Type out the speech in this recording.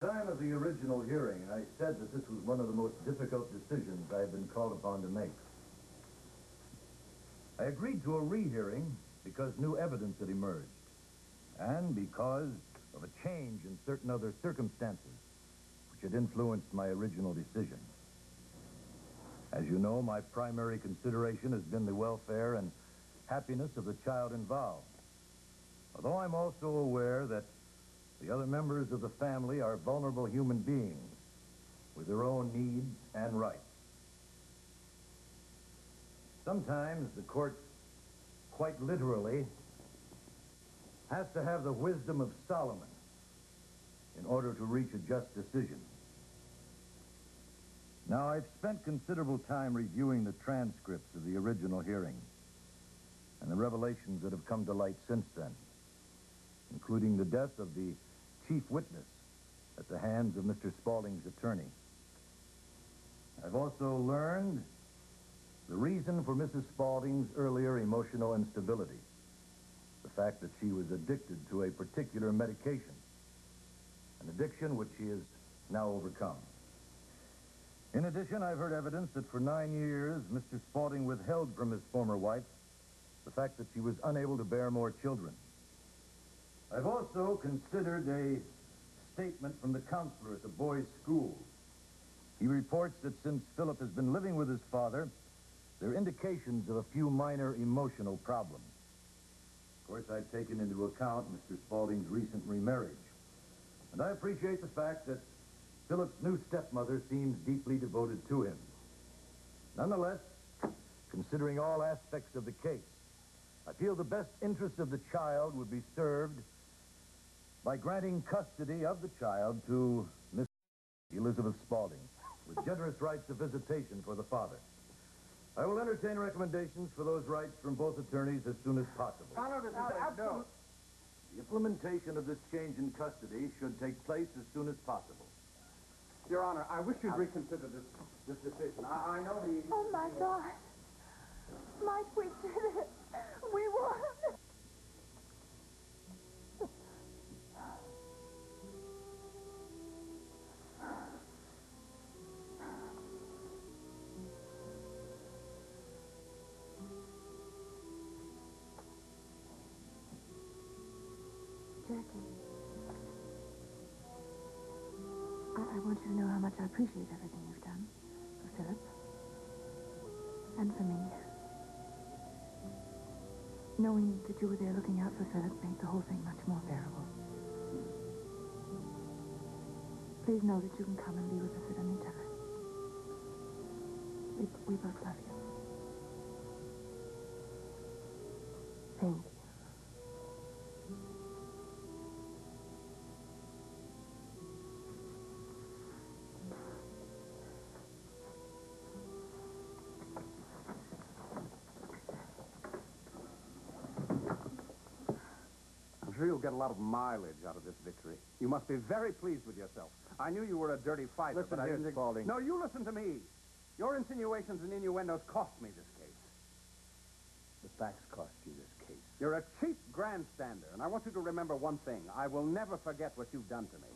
At the time of the original hearing, I said that this was one of the most difficult decisions I have been called upon to make. I agreed to a rehearing because new evidence had emerged, and because of a change in certain other circumstances which had influenced my original decision. As you know, my primary consideration has been the welfare and happiness of the child involved. Although I'm also aware that the other members of the family are vulnerable human beings with their own needs and rights. Sometimes the court, quite literally, has to have the wisdom of Solomon in order to reach a just decision. Now, I've spent considerable time reviewing the transcripts of the original hearing and the revelations that have come to light since then, including the death of the chief witness at the hands of Mr. Spaulding's attorney. I've also learned the reason for Mrs. Spaulding's earlier emotional instability, the fact that she was addicted to a particular medication, an addiction which she has now overcome. In addition, I've heard evidence that for 9 years, Mr. Spaulding withheld from his former wife the fact that she was unable to bear more children. I've also considered a statement from the counselor at the boys' school. He reports that since Philip has been living with his father, there are indications of a few minor emotional problems. Of course, I've taken into account Mr. Spaulding's recent remarriage, and I appreciate the fact that Philip's new stepmother seems deeply devoted to him. Nonetheless, considering all aspects of the case, I feel the best interest of the child would be served by granting custody of the child to Miss Elizabeth Spaulding, with generous rights of visitation for the father. I will entertain recommendations for those rights from both attorneys as soon as possible. No. The implementation of this change in custody should take place as soon as possible. Your Honor, I wish you'd reconsider this decision. I know the... Oh, my God. Mike, we did it. We won. Jackie, I want you to know how much I appreciate everything you've done for Philip and for me. Knowing that you were there looking out for Philip made the whole thing much more bearable. Please know that you can come and be with us at any time. We both love you. Thank you. I'm sure you'll get a lot of mileage out of this victory. You must be very pleased with yourself. I knew you were a dirty fighter, Listen but I here, didn't think... Spaulding. No, you listen to me. Your insinuations and innuendos cost me this case. The facts cost you this case. You're a cheap grandstander, and I want you to remember one thing. I will never forget what you've done to me.